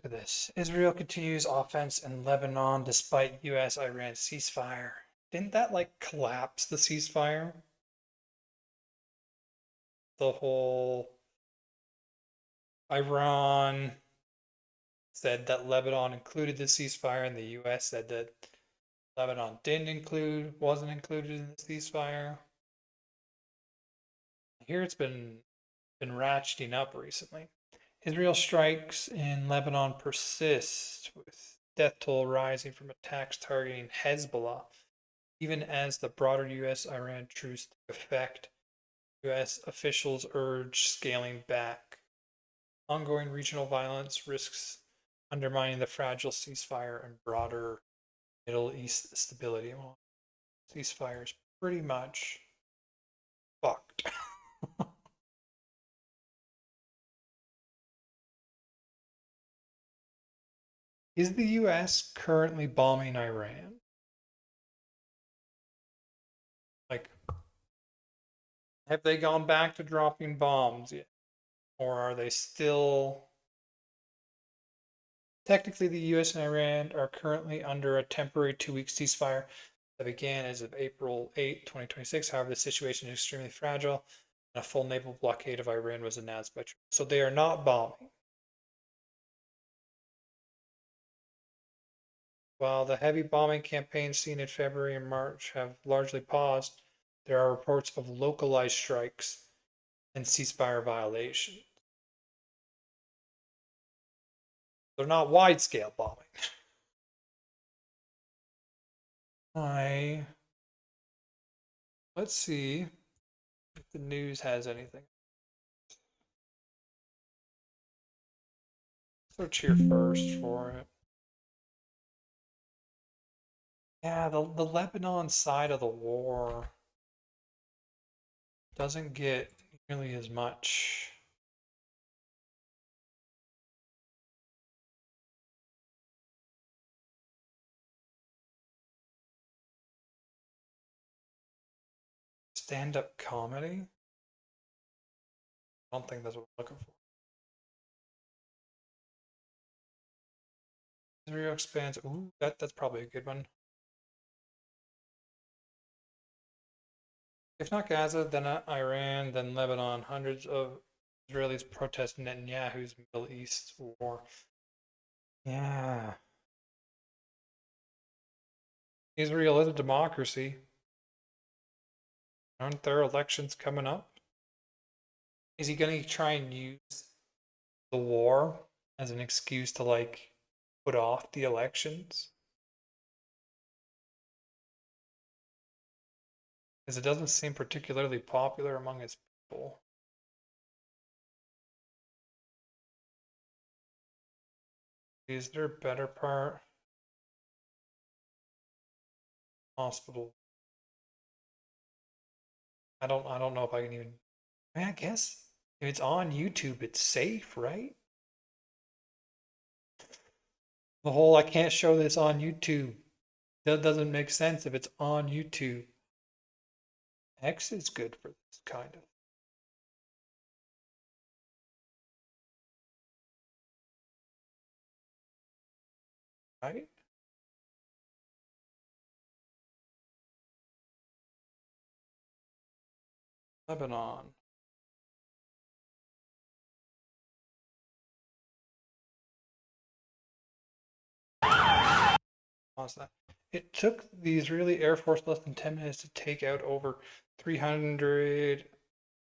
Look at this. Israel continues offense in Lebanon despite U.S.-Iran ceasefire. Didn't that like collapse the ceasefire? The whole Iran said that Lebanon included the ceasefire, and the U.S. said that Lebanon wasn't included in the ceasefire. Here it's been ratcheting up recently. Israel strikes in Lebanon persist, with death toll rising from attacks targeting Hezbollah, even as the broader U.S.-Iran truce take effect. U.S. officials urge scaling back. Ongoing regional violence risks undermining the fragile ceasefire and broader Middle East stability. Well, ceasefire is pretty much fucked. Is the U.S. currently bombing Iran? Like, have they gone back to dropping bombs yet? Or are they still... Technically, the US and Iran are currently under a temporary 2-week ceasefire that began as of April 8, 2026. However, the situation is extremely fragile, and a full naval blockade of Iran was announced by Trump. So they are not bombing. While the heavy bombing campaigns seen in February and March have largely paused, there are reports of localized strikes and ceasefire violations. They're not wide-scale bombing. Let's see if the news has anything. Search here first for it. Yeah, the Lebanon side of the war doesn't get nearly as much. Stand-up comedy? I don't think that's what I'm looking for. Israel expands. Ooh, that's probably a good one. If not Gaza, then Iran, then Lebanon. Hundreds of Israelis protest Netanyahu's Middle East war. Yeah. Israel is a democracy. Aren't there elections coming up? Is he going to try and use the war as an excuse to like put off the elections? Because it doesn't seem particularly popular among his people. Is there a better part? Hospital. I don't know if I can even. I mean, I guess if it's on YouTube, it's safe, right? The whole I can't show this on YouTube. That doesn't make sense if it's on YouTube. X is good for this kind of. Right? Lebanon. Pause that. It took the Israeli Air Force less than 10 minutes to take out over 300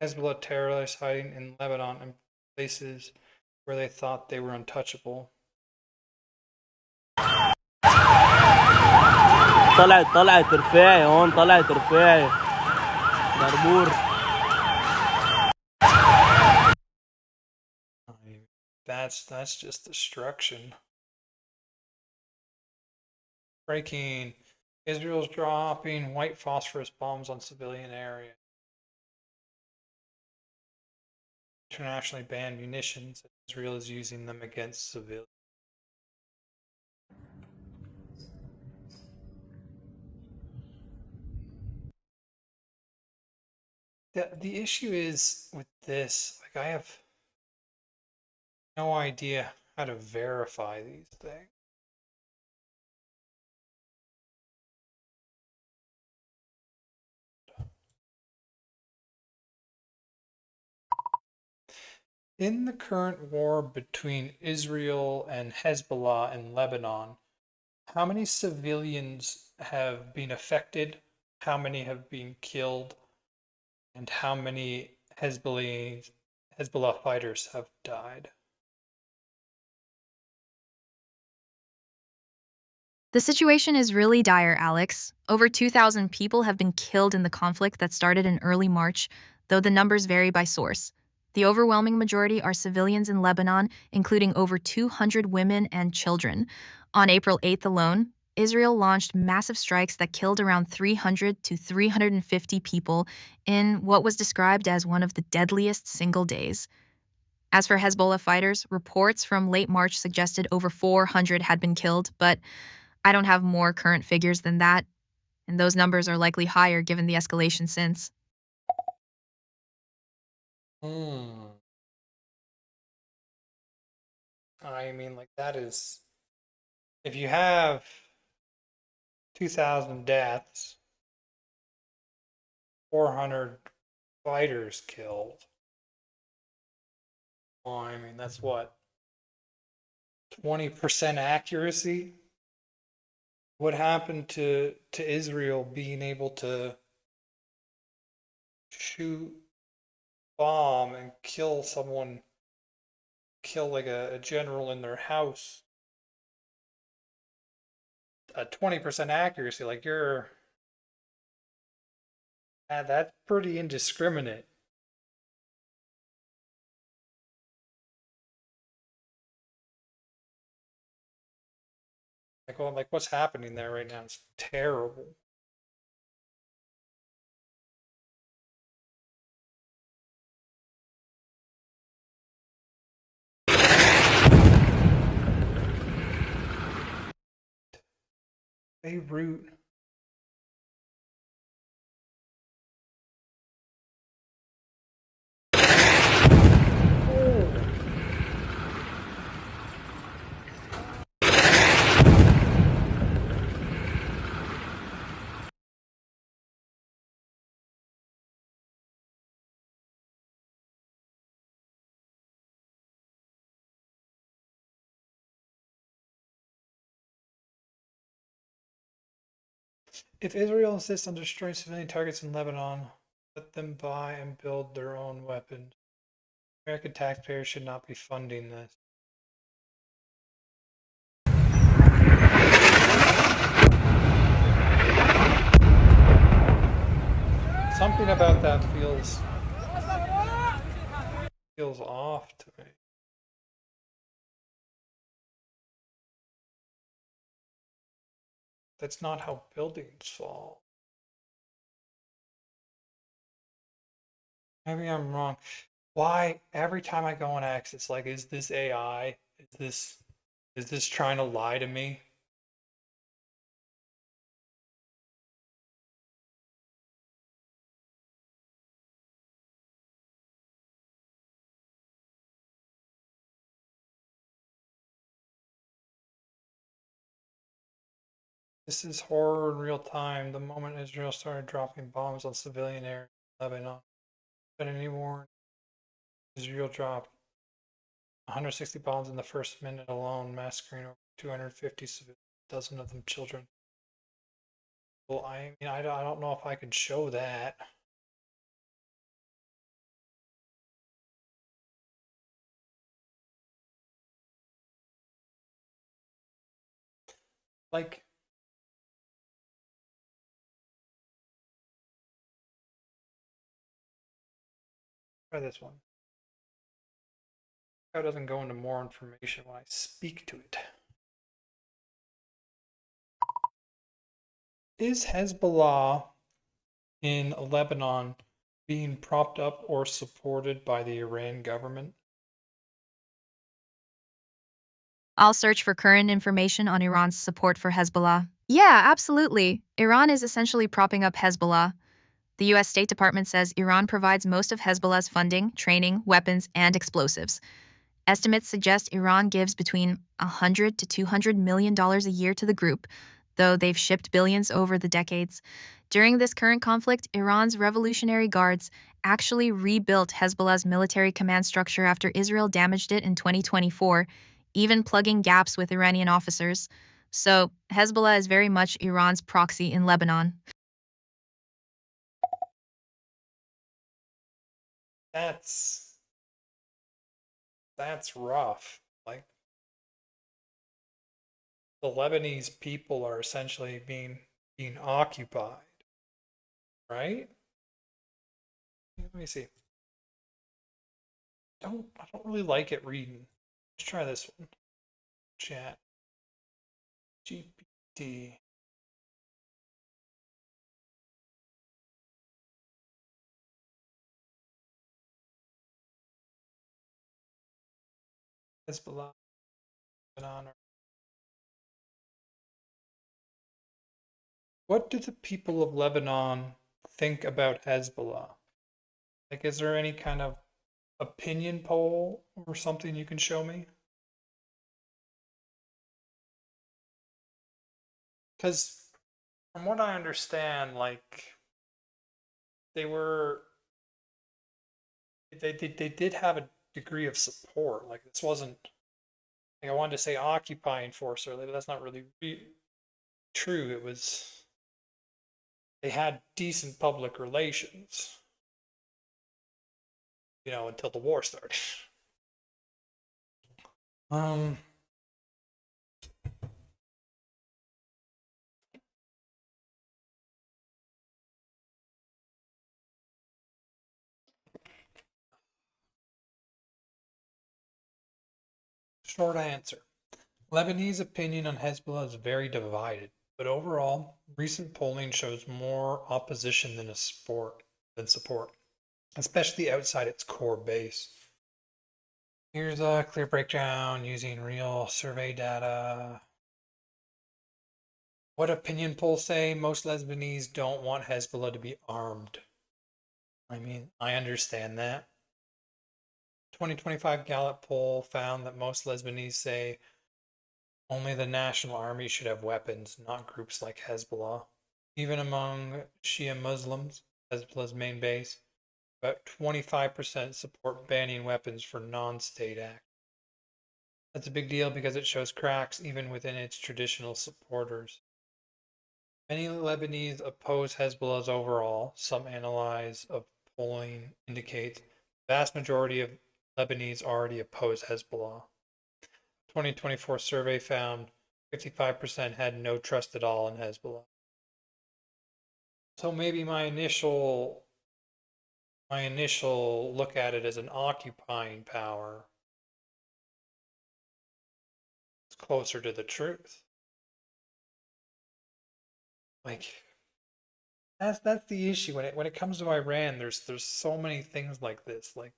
Hezbollah terrorists hiding in Lebanon and places where they thought they were untouchable. طلعت رفاعي هون طلعت رفاعي بربور. That's just destruction. Breaking. Israel's dropping white phosphorus bombs on civilian areas. Internationally banned munitions. Israel is using them against civilians. The issue is with this, like I have no idea how to verify these things. In the current war between Israel and Hezbollah in Lebanon, how many civilians have been affected? How many have been killed? And how many Hezbollah fighters have died? The situation is really dire, Alex. Over 2,000 people have been killed in the conflict that started in early March, though the numbers vary by source. The overwhelming majority are civilians in Lebanon, including over 200 women and children. On April 8th alone, Israel launched massive strikes that killed around 300 to 350 people in what was described as one of the deadliest single days. As for Hezbollah fighters, reports from late March suggested over 400 had been killed, but I don't have more current figures than that, and those numbers are likely higher given the escalation since. Hmm. I mean, like, that is. If you have 2,000 deaths, 400 fighters killed, well, I mean, that's what? 20% accuracy? What happened to Israel being able to shoot, bomb, and kill someone, kill like a general in their house? A 20% accuracy, like that's pretty indiscriminate. Like, well, like what's happening there right now is terrible. Beirut. Oh. If Israel insists on destroying civilian targets in Lebanon, let them buy and build their own weapons. American taxpayers should not be funding this. Something about that feels off to me. That's not how buildings fall. Maybe I'm wrong. Why every time I go on X, it's like, is this AI? Is this trying to lie to me? This is horror in real time. The moment Israel started dropping bombs on civilian areas in Lebanon, but any war, Israel dropped 160 bombs in the first minute alone, massacring over 250 civilians, a dozen of them children. Well, I mean, I don't know if I could show that. Like, try this one. It doesn't go into more information when I speak to it. Is Hezbollah in Lebanon being propped up or supported by the Iran government? I'll search for current information on Iran's support for Hezbollah. Yeah, absolutely. Iran is essentially propping up Hezbollah. The US State Department says Iran provides most of Hezbollah's funding, training, weapons, and explosives. Estimates suggest Iran gives between $100 to $200 million a year to the group, though they've shipped billions over the decades. During this current conflict, Iran's Revolutionary Guards actually rebuilt Hezbollah's military command structure after Israel damaged it in 2024, even plugging gaps with Iranian officers. So, Hezbollah is very much Iran's proxy in Lebanon. That's that's rough. Like the Lebanese people are essentially being occupied, right? Let me see. I don't really like it reading. Let's try this one. Chat GPT. Hezbollah, Lebanon. What do the people of Lebanon think about Hezbollah? Like, is there any kind of opinion poll or something you can show me? Because from what I understand, like they were they did have a degree of support. Like this wasn't like I wanted to say occupying force earlier, but that's not really true. It was they had decent public relations, until the war started. Um, Short answer. Lebanese opinion on Hezbollah is very divided, but overall, recent polling shows more opposition than support, especially outside its core base. Here's a clear breakdown using real survey data. What opinion polls say? Most Lebanese don't want Hezbollah to be armed. I mean, I understand that. 2025 Gallup poll found that most Lebanese say only the national army should have weapons, not groups like Hezbollah. Even among Shia Muslims, Hezbollah's main base, about 25% support banning weapons for non-state actors. That's a big deal because it shows cracks even within its traditional supporters. Many Lebanese oppose Hezbollah's overall. Some analyze of polling indicates the vast majority of Lebanese already oppose Hezbollah. 2024 survey found 55% had no trust at all in Hezbollah. So maybe my initial look at it as an occupying power is closer to the truth. Like that's the issue when it comes to Iran. There's so many things like this. Like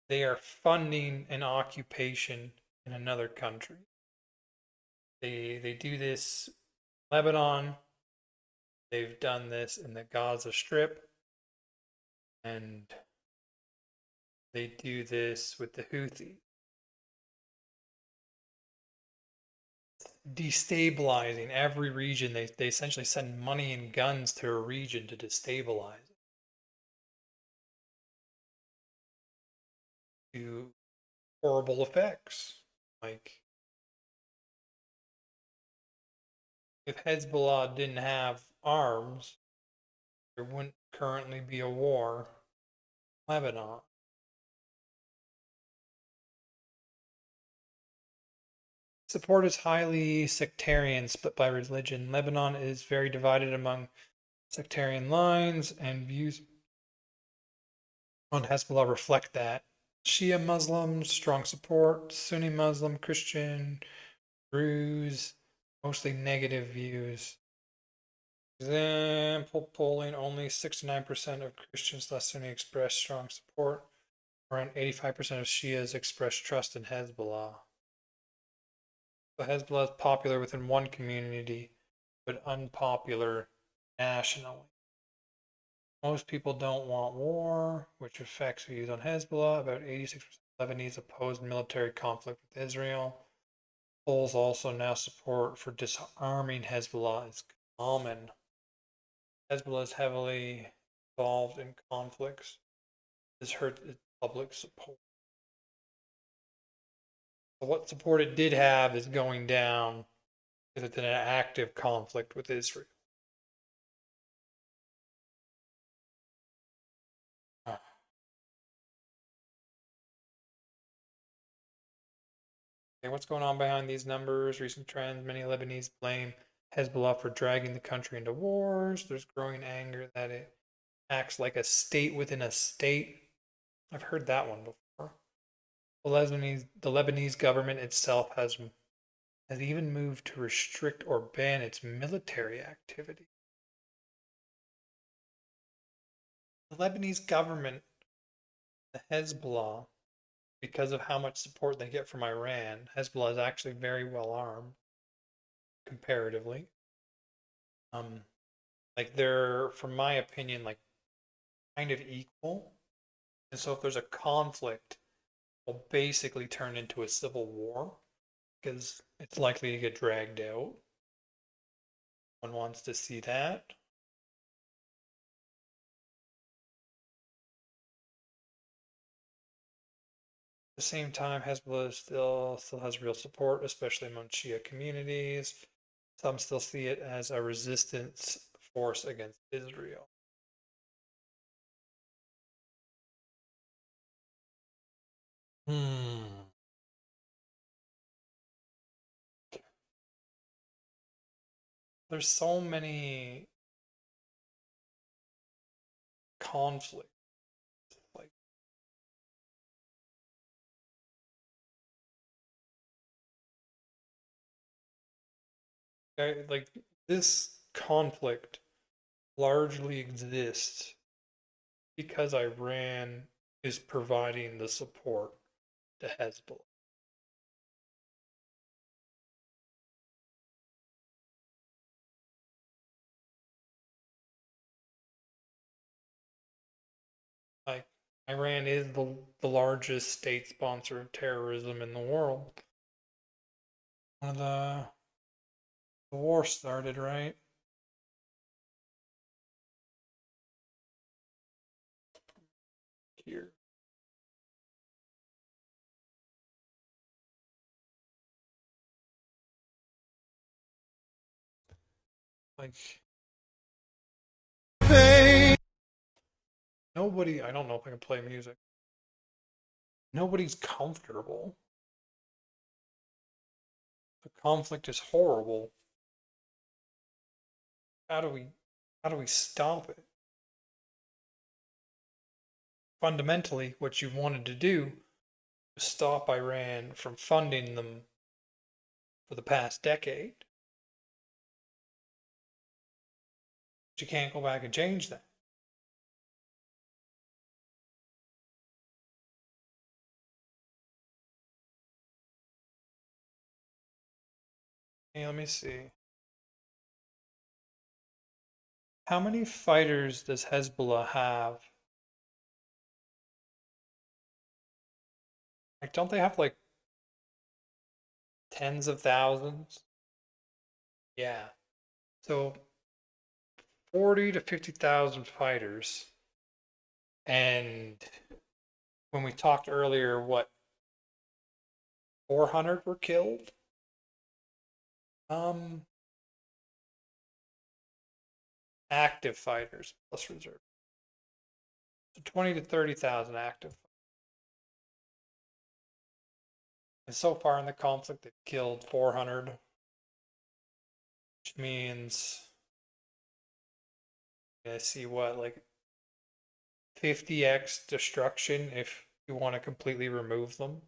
they are funding an occupation in another country. They do this Lebanon. They've done this in the Gaza Strip, and they do this with the Houthis. Destabilizing every region. They essentially send money and guns to a region to destabilize it. To horrible effects. Like if Hezbollah didn't have arms, there wouldn't currently be a war in Lebanon. Support is highly sectarian, split by religion. Lebanon is very divided among sectarian lines, and views on Hezbollah reflect that. Shia Muslims, strong support. Sunni Muslim, Christian, Druze, mostly negative views. Example polling, only 69% of Christians less Sunni express strong support. Around 85% of Shias express trust in Hezbollah. So Hezbollah is popular within one community, but unpopular nationally. Most people don't want war, which affects views on Hezbollah. About 86% Lebanese opposed military conflict with Israel. Polls also now support for disarming Hezbollah is common. Hezbollah is heavily involved in conflicts. This hurt its public support. So what support it did have is going down because it's in an active conflict with Israel. Okay, what's going on behind these numbers? Recent trends. Many Lebanese blame Hezbollah for dragging the country into wars. There's growing anger that it acts like a state within a state. I've heard that one before. The Lebanese government itself has even moved to restrict or ban its military activity. The Lebanese government, the Hezbollah, because of how much support they get from Iran, Hezbollah is actually very well armed comparatively. Um, like they're, from my opinion, like kind of equal. And so if there's a conflict, it will basically turn into a civil war because it's likely to get dragged out. One wants to see that. At the same time, Hezbollah still has real support, especially among Shia communities. Some still see it as a resistance force against Israel. Hmm. There's so many conflicts. Like, like this conflict largely exists because Iran is providing the support to Hezbollah. Like Iran is the largest state sponsor of terrorism in the world. When the war started, right? Here. Like nobody, I don't know if I can play music. Nobody's comfortable. The conflict is horrible. How do we how do we stop it? Fundamentally, what you wanted to do was stop Iran from funding them for the past decade. But you can't go back and change that. Hey, let me see. How many fighters does Hezbollah have? Like, don't they have like tens of thousands? Yeah. So 40 to 50,000 fighters. And when we talked earlier, what, 400 were killed? Um, Active fighters plus reserve. So 20 to 30,000 active. And so far in the conflict, they've killed 400, which means I see what, like 50x destruction if you want to completely remove them.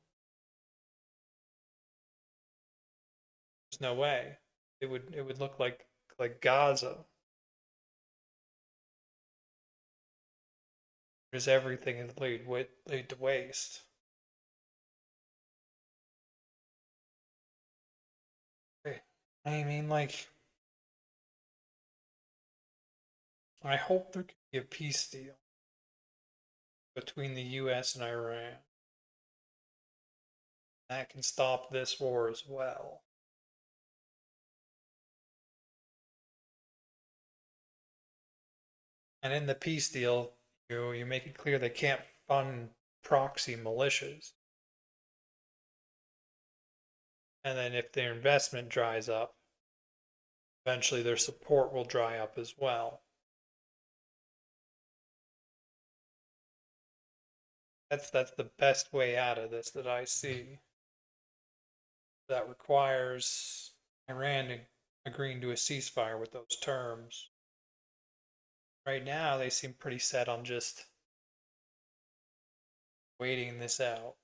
There's no way. It would look like Gaza. There's everything is laid to waste. I mean, like, I hope there could be a peace deal between the U.S. and Iran. That can stop this war as well. And in the peace deal, you make it clear they can't fund proxy militias. And then if their investment dries up, eventually their support will dry up as well. That's the best way out of this that I see. That requires Iran agreeing to a ceasefire with those terms. Right now, they seem pretty set on just waiting this out.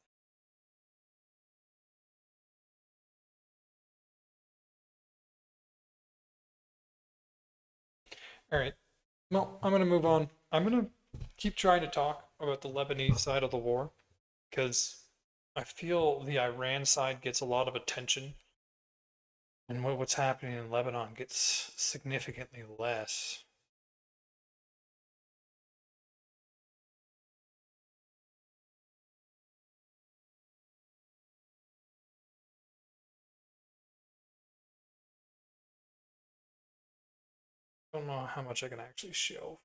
All right. Well, I'm going to move on. I'm going to keep trying to talk about the Lebanese side of the war because I feel the Iran side gets a lot of attention and what's happening in Lebanon gets significantly less. I don't know how much I can actually show.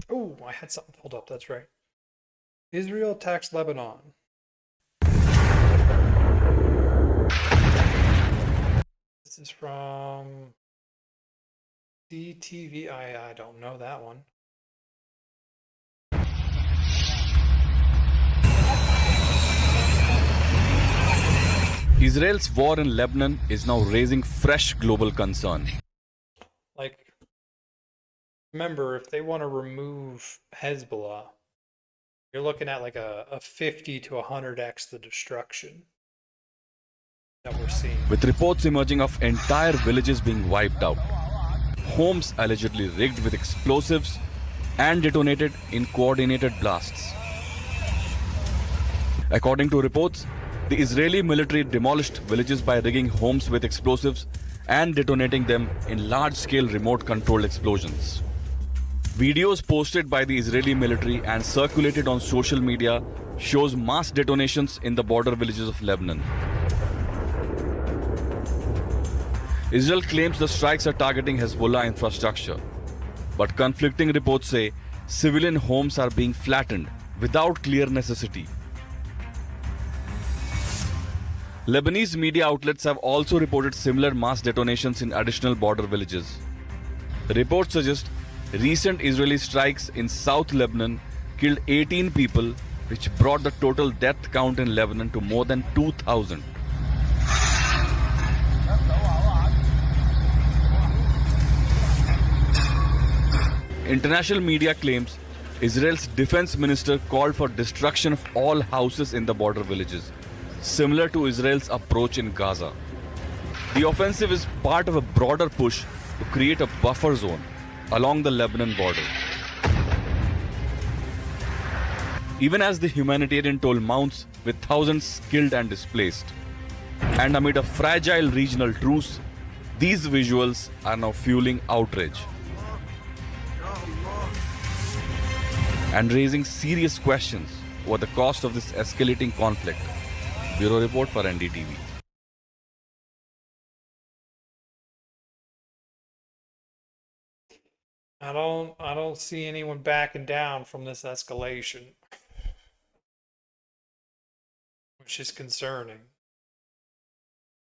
Oh, I had something pulled up. That's right. Israel attacks Lebanon. This is from DTV. I don't know that one. Israel's war in Lebanon is now raising fresh global concern. Like, remember, if they want to remove Hezbollah, you're looking at like a 50 to 100x the destruction that we're seeing. With reports emerging of entire villages being wiped out, homes allegedly rigged with explosives and detonated in coordinated blasts. According to reports, the Israeli military demolished villages by rigging homes with explosives and detonating them in large-scale remote-controlled explosions. Videos posted by the Israeli military and circulated on social media shows mass detonations in the border villages of Lebanon. Israel claims the strikes are targeting Hezbollah infrastructure, but conflicting reports say civilian homes are being flattened without clear necessity. Lebanese media outlets have also reported similar mass detonations in additional border villages. Reports suggest recent Israeli strikes in South Lebanon killed 18 people, which brought the total death count in Lebanon to more than 2,000. International media claims Israel's defense minister called for destruction of all houses in the border villages, similar to Israel's approach in Gaza. The offensive is part of a broader push to create a buffer zone along the Lebanon border. Even as the humanitarian toll mounts with thousands killed and displaced, and amid a fragile regional truce, these visuals are now fueling outrage and raising serious questions over the cost of this escalating conflict. Bureau report for NDTV. I don't see anyone backing down from this escalation, which is concerning.